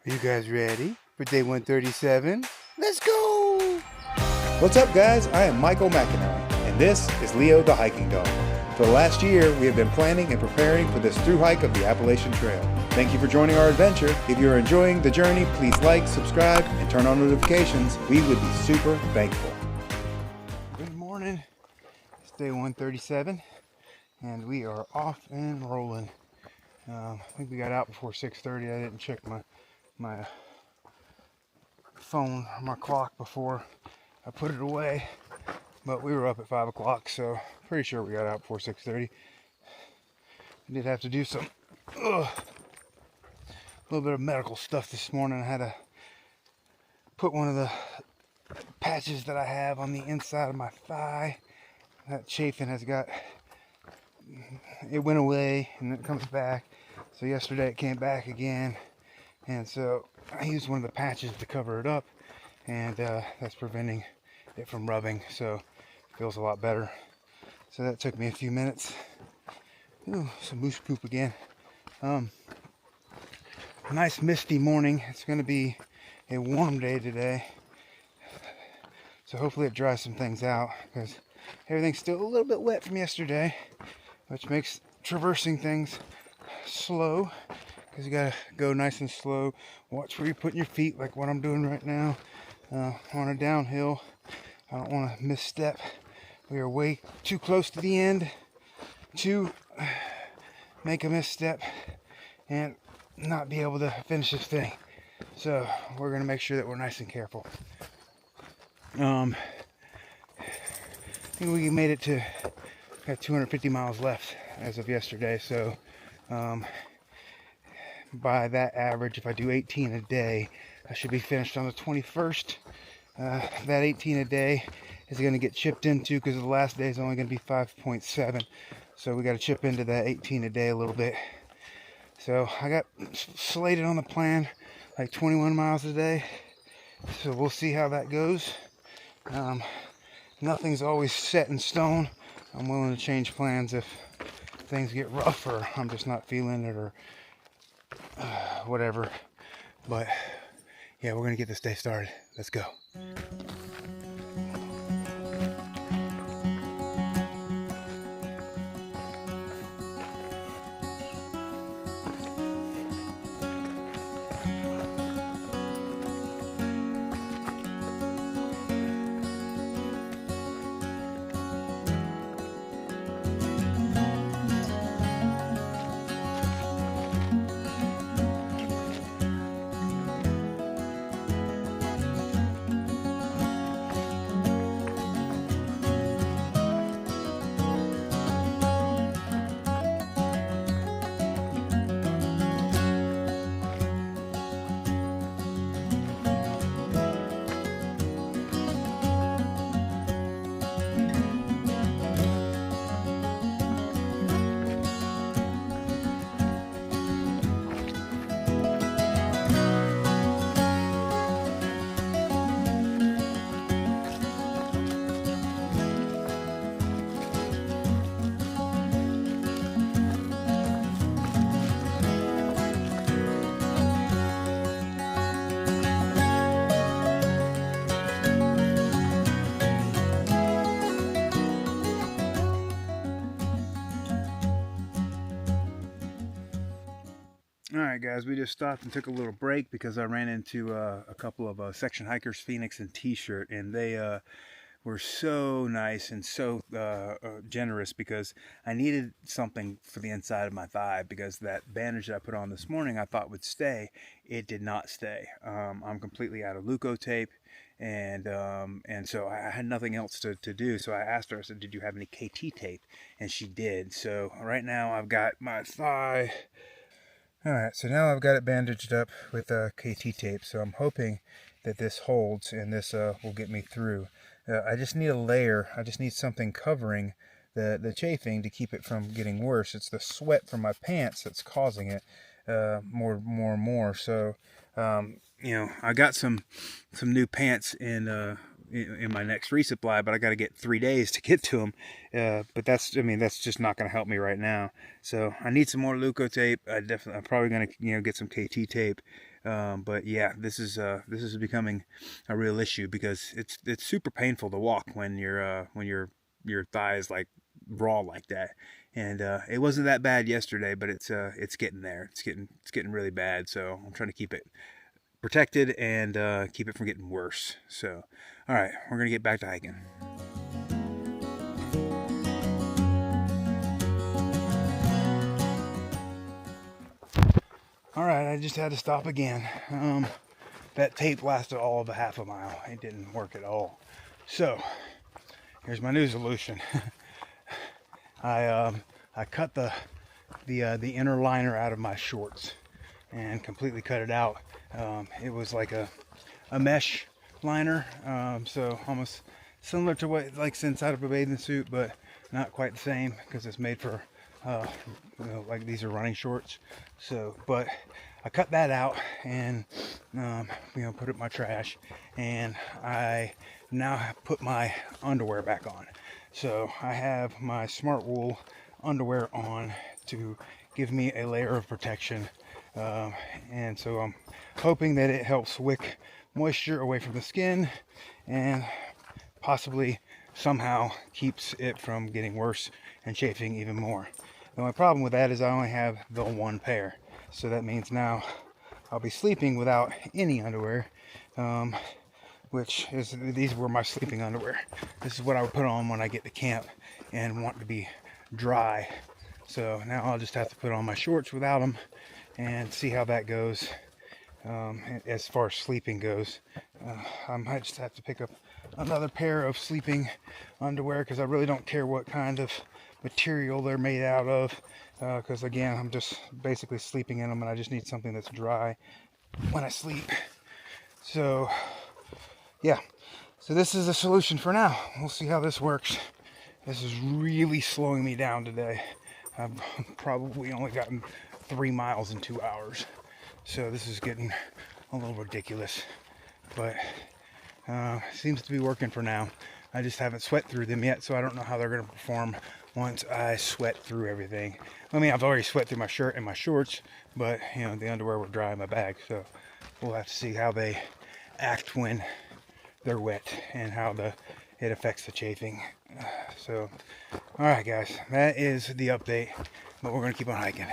Are you guys ready for day 137? Let's go! What's up, guys? I am Michael McInerney, and this is Leo the Hiking Dog. For the last year, we have been planning and preparing for this thru-hike of the Appalachian Trail. Thank you for joining our adventure. If you are enjoying the journey, please like, subscribe, and turn on notifications. We would be super thankful. Good morning. It's day 137, and we are off and rolling. I think we got out before 6:30. I didn't check my phone or my clock before I put it away, but we were up at 5 o'clock, so pretty sure we got out before 6:30. I did have to do some a little bit of medical stuff this morning. I had to put one of the patches that I have on the inside of my thigh. That chafing has got, it went away and it comes back. So yesterday it came back again, and so I used one of the patches to cover it up, and that's preventing it from rubbing, so it feels a lot better. So that took me a few minutes. Ooh, some moose poop again. Nice misty morning. It's going to be a warm day today, so hopefully it dries some things out, because everything's still a little bit wet from yesterday, which makes traversing things slow, because you gotta go nice and slow. Watch where you're putting your feet, like what I'm doing right now on a downhill. I don't want to misstep. We are way too close to the end to make a misstep and not be able to finish this thing. So we're gonna make sure that we're nice and careful. I think we made it to, got 250 miles left as of yesterday, so by that average, if I do 18 a day, I should be finished on the 21st. That 18 a day is going to get chipped into, because the last day is only going to be 5.7, so we got to chip into that 18 a day a little bit. So I got slated on the plan like 21 miles a day, so we'll see how that goes. Nothing's always set in stone. I'm willing to change plans if things get rough, or I'm just not feeling it, or whatever. But yeah, we're gonna get this day started. Let's go. Alright guys, we just stopped and took a little break because I ran into a couple of section hikers, Phoenix and T-shirt, and they were so nice and so generous, because I needed something for the inside of my thigh, because that bandage that I put on this morning I thought would stay. It did not stay. I'm completely out of leukotape, and so I had nothing else to do. So I asked her, I said, did you have any KT tape? And she did. So right now I've got my thigh. Alright, so now I've got it bandaged up with KT tape, so I'm hoping that this holds and this will get me through. I just need a layer. I just need something covering the chafing to keep it from getting worse. It's the sweat from my pants that's causing it more and more. So, you know, I got some new pants in my next resupply, but I got to get 3 days to get to them. But that's just not going to help me right now. So I need some more leukotape. I'm probably going to, get some KT tape. But yeah, this is becoming a real issue because it's super painful to walk when your thighs like raw like that. And it wasn't that bad yesterday, but it's getting there. It's getting really bad. So I'm trying to keep it protected and keep it from getting worse. So, all right, we're gonna get back to hiking. All right, I just had to stop again. That tape lasted all of a half a mile. It didn't work at all. So here's my new solution. I cut the inner liner out of my shorts and completely cut it out. It was like a mesh liner, so almost similar to what likes inside of a bathing suit, but not quite the same because it's made for like these are running shorts. So, but I cut that out and put it in my trash, and I now put my underwear back on. So I have my Smart Wool underwear on to give me a layer of protection, and so I'm hoping that it helps wick moisture away from the skin and possibly somehow keeps it from getting worse and chafing even more. The only problem with that is I only have the one pair, so that means now I'll be sleeping without any underwear, these were my sleeping underwear. This is what I would put on when I get to camp and want to be dry. So now I'll just have to put on my shorts without them and see how that goes. As far as sleeping goes, I might just have to pick up another pair of sleeping underwear because I really don't care what kind of material they're made out of, because again, I'm just basically sleeping in them and I just need something that's dry when I sleep. So yeah, so this is the solution for now. We'll see how this works. This is really slowing me down today. I've probably only gotten 3 miles in 2 hours, so this is getting a little ridiculous, but seems to be working for now. I just haven't sweat through them yet, so I don't know how they're going to perform once I sweat through everything. I mean, I've already sweat through my shirt and my shorts, but the underwear will dry in my bag, so we'll have to see how they act when they're wet and how it affects the chafing. So all right guys, that is the update, but we're gonna keep on hiking.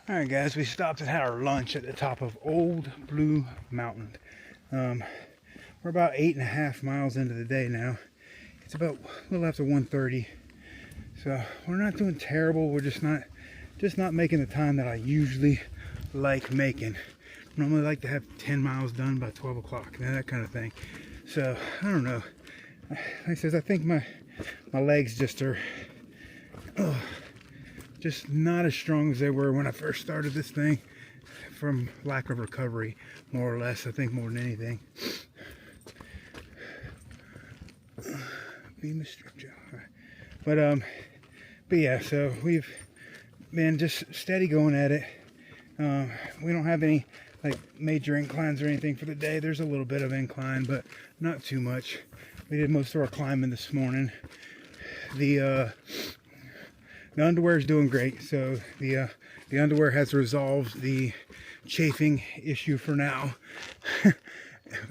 All right, guys, we stopped and had our lunch at the top of Old Blue Mountain. We're about 8.5 miles into the day now. It's about a little after 1:30, so we're not doing terrible. We're just not making the time that I usually like making. Normally like to have 10 miles done by 12 o'clock, that kind of thing. So I don't know. Like I said, I think my legs just are just not as strong as they were when I first started this thing. from lack of recovery, more or less, I think, more than anything. Bemis strip job. But yeah, so we've been just steady going at it. We don't have any like major inclines or anything for the day. There's a little bit of incline, but not too much. We did most of our climbing this morning. The underwear is doing great. So the underwear has resolved the chafing issue for now.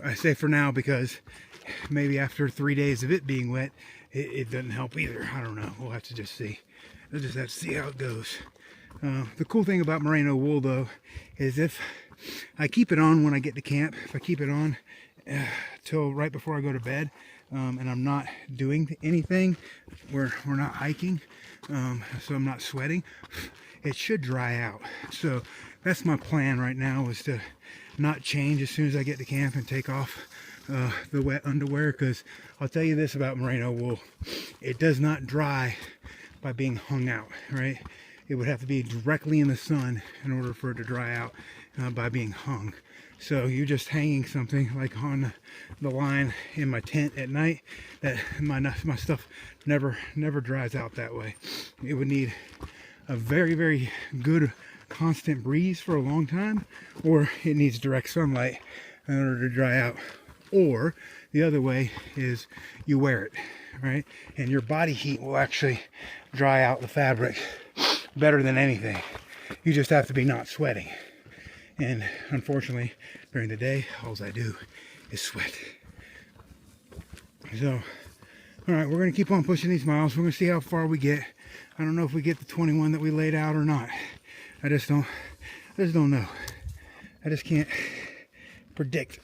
I say for now because maybe after 3 days of it being wet, it doesn't help either. I don't know. We'll have to just see. We'll just have to see how it goes. The cool thing about merino wool, though, is if I keep it on when I get to camp, if I keep it on till right before I go to bed, and I'm not doing anything, we're not hiking, so I'm not sweating, it should dry out. So that's my plan right now, is to not change as soon as I get to camp and take off the wet underwear, because I'll tell you this about merino wool: it does not dry by being hung out, right? It would have to be directly in the sun in order for it to dry out by being hung. So you're just hanging something like on the line in my tent at night, that my stuff never dries out that way. It would need a very, very good constant breeze for a long time, or it needs direct sunlight in order to dry out. Or the other way is you wear it, right? And your body heat will actually dry out the fabric better than anything. You just have to be not sweating. And unfortunately, during the day, all I do is sweat. So, all right, we're going to keep on pushing these miles. We're going to see how far we get. I don't know if we get the 21 that we laid out or not. I just don't know. I just can't predict.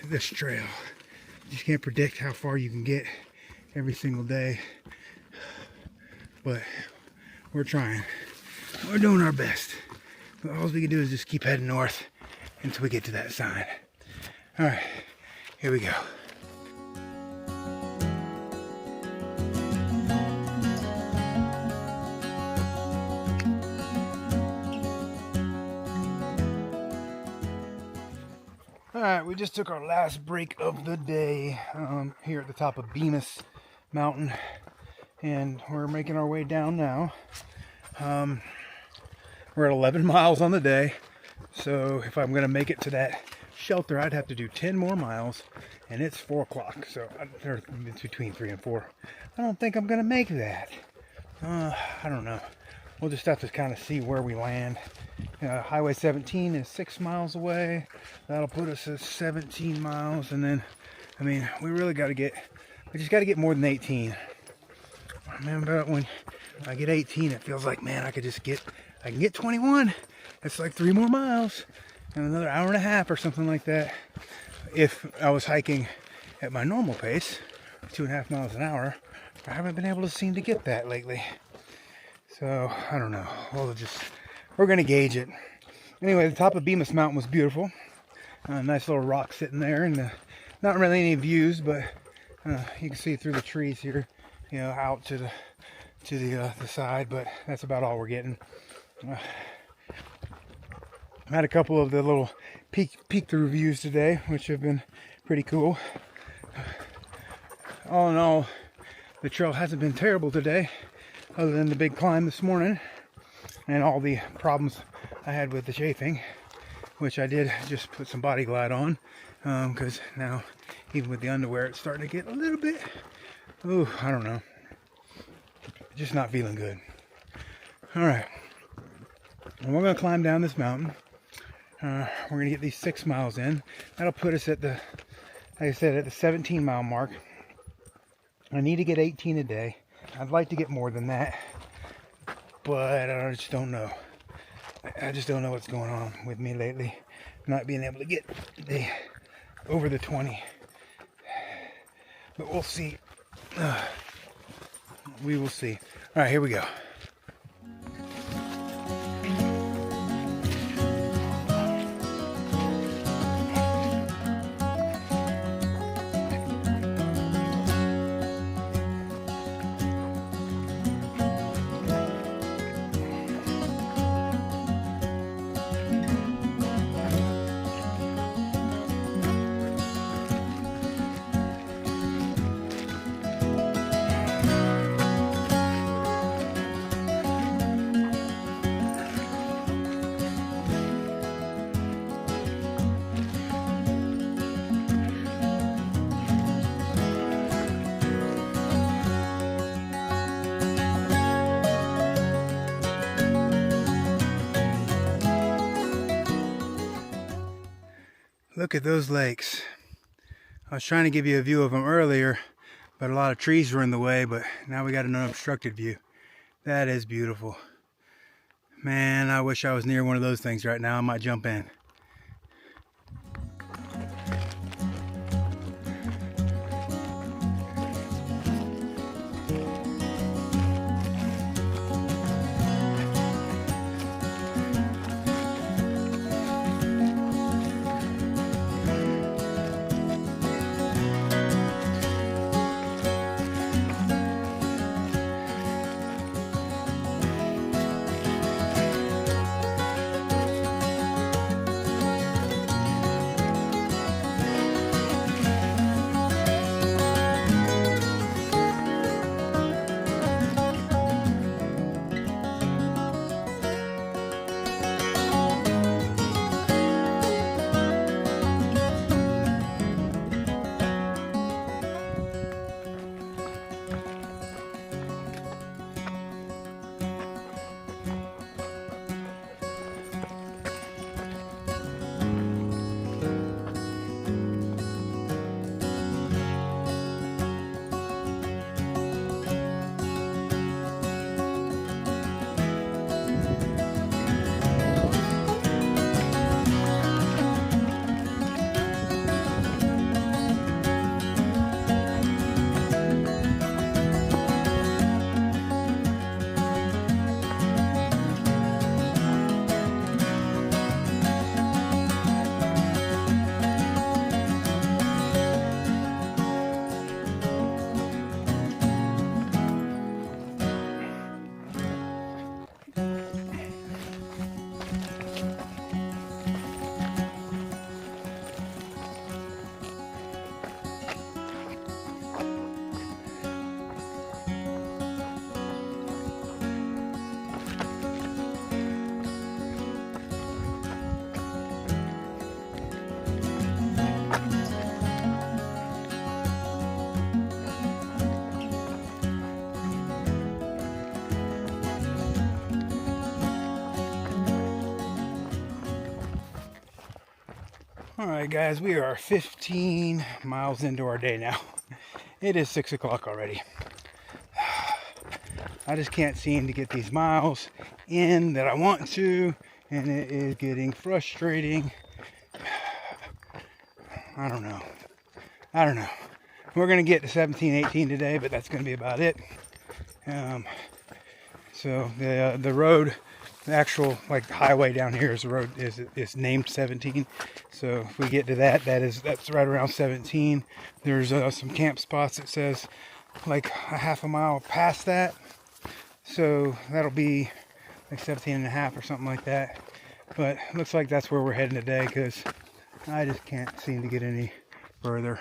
This trail. You just can't predict how far you can get every single day. But we're trying. We're doing our best. But all we can do is just keep heading north until we get to that sign. All right, here we go. Alright, we just took our last break of the day here at the top of Bemis Mountain, and we're making our way down now. We're at 11 miles on the day, so if I'm going to make it to that shelter, I'd have to do 10 more miles, and it's 4 o'clock, so it's between 3 and 4. I don't think I'm going to make that. I don't know. We'll just have to kind of see where we land. Highway 17 is 6 miles away. That'll put us at 17 miles. And then, I mean, we just got to get more than 18. Man, but when I get 18, it feels like, man, I can get 21. It's like 3 more miles and another hour and a half or something like that. If I was hiking at my normal pace, 2.5 miles an hour, I haven't been able to seem to get that lately. So, I don't know. We're going to gauge it. Anyway, the top of Bemis Mountain was beautiful. Nice little rock sitting there, and not really any views, but you can see through the trees here, out to the side, but that's about all we're getting. I had a couple of the little peek through views today, which have been pretty cool. All in all, the trail hasn't been terrible today, other than the big climb this morning and all the problems I had with the chafing, which I did just put some body glide on, because now even with the underwear it's starting to get a little bit, I don't know, just not feeling good. All right, and we're going to climb down this mountain. We're going to get these 6 miles in. That'll put us at like I said, at the 17 mile mark. I need to get 18 a day. I'd like to get more than that, but I just don't know. I just don't know what's going on with me lately. Not being able to get over the 20. But we'll see. We will see. All right, here we go. Look at those lakes. I was trying to give you a view of them earlier, but a lot of trees were in the way, but now we got an unobstructed view. That is beautiful. Man, I wish I was near one of those things right now. I might jump in. Alright guys, we are 15 miles into our day now. It is 6 o'clock already. I just can't seem to get these miles in that I want to, and it is getting frustrating. I don't know. We're going to get to 17, 18 today, but that's going to be about it. So the road, the actual like highway down here is the road is named 17. So if we get to that's right around 17. There's some camp spots that says like a half a mile past that. So that'll be like 17 and a half or something like that. But it looks like that's where we're heading today because I just can't seem to get any further.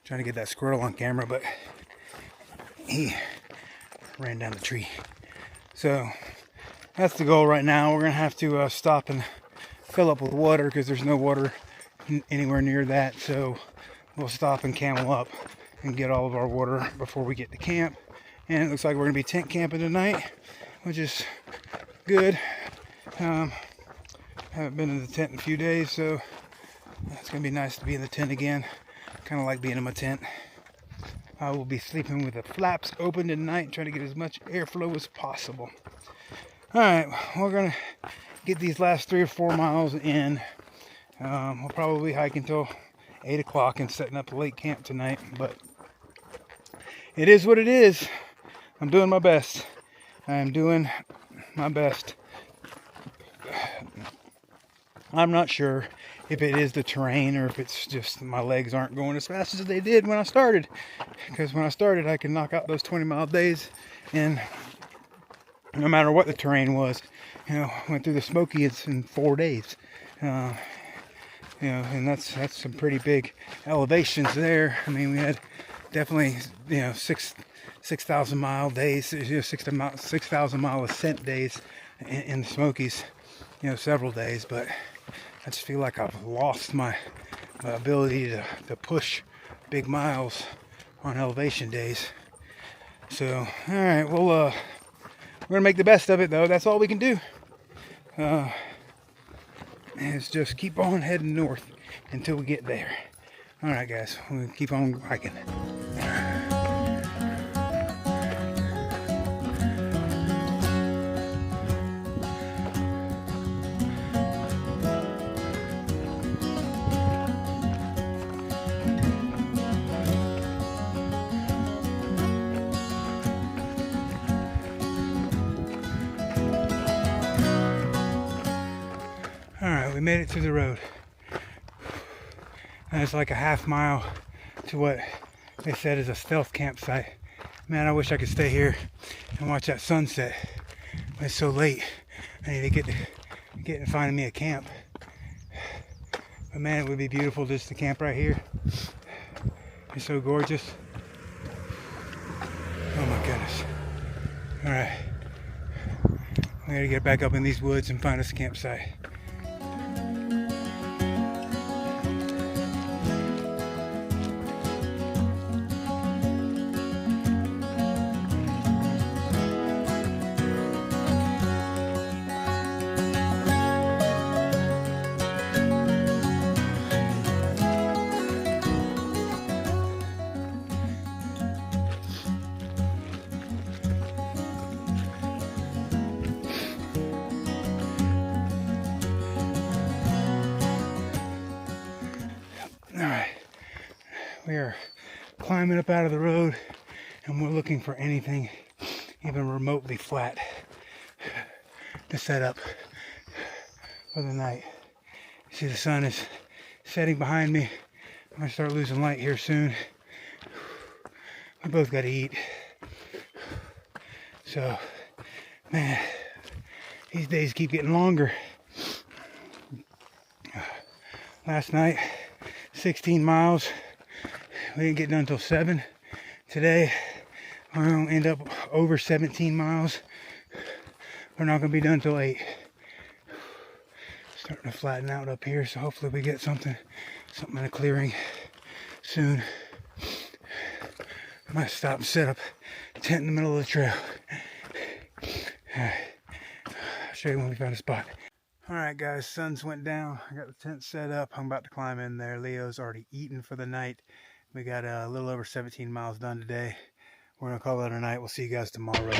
Trying to get that squirrel on camera, but he ran down the tree. So that's the goal right now. We're gonna have to stop and fill up with water because there's no water anywhere near that. So we'll stop and camel up and get all of our water before we get to camp. And it looks like we're gonna be tent camping tonight, which is good. Haven't been in the tent in a few days, so it's gonna be nice to be in the tent again. Kind of like being in my tent. I will be sleeping with the flaps open tonight, trying to get as much airflow as possible. Alright, we're gonna get these last 3 or 4 miles in. We'll probably hike until 8 o'clock and setting up a late camp tonight, but it is what it is. I'm doing my best. I'm doing my best. I'm not sure if it is the terrain or if it's just my legs aren't going as fast as they did when I started. Because when I started, I could knock out those 20-mile days, and no matter what the terrain was, went through the Smokies in 4 days. And that's some pretty big elevations there. I mean, we had definitely 6,000 mile days, 6,000 mile ascent days in the Smokies, several days, but I just feel like I've lost my ability to push big miles on elevation days. So, all right, we're We're gonna make the best of it, though. That's all we can do. Is just keep on heading north until we get there. All right, guys, we'll keep on hiking. Alright, we made it to the road. And it's like a half mile to what they said is a stealth campsite. Man, I wish I could stay here and watch that sunset. But it's so late. I need to get and find me a camp. But man, it would be beautiful just to camp right here. It's so gorgeous. Oh my goodness. Alright. We gotta get back up in these woods and find us a campsite. Alright, we are climbing up out of the road and we're looking for anything even remotely flat to set up for the night. See, the sun is setting behind me. I'm going to start losing light here soon. We both got to eat. So, man, these days keep getting longer. Last night, 16 miles. We didn't get done until 7. Today, we're going to end up over 17 miles. We're not going to be done until 8. Starting to flatten out up here, so hopefully we get something in a clearing soon. I might stop and set up a tent in the middle of the trail. Alright, I'll show you when we find a spot. Alright guys, sun's went down. I got the tent set up. I'm about to climb in there. Leo's already eaten for the night. We got a little over 17 miles done today. We're going to call it a night. We'll see you guys tomorrow.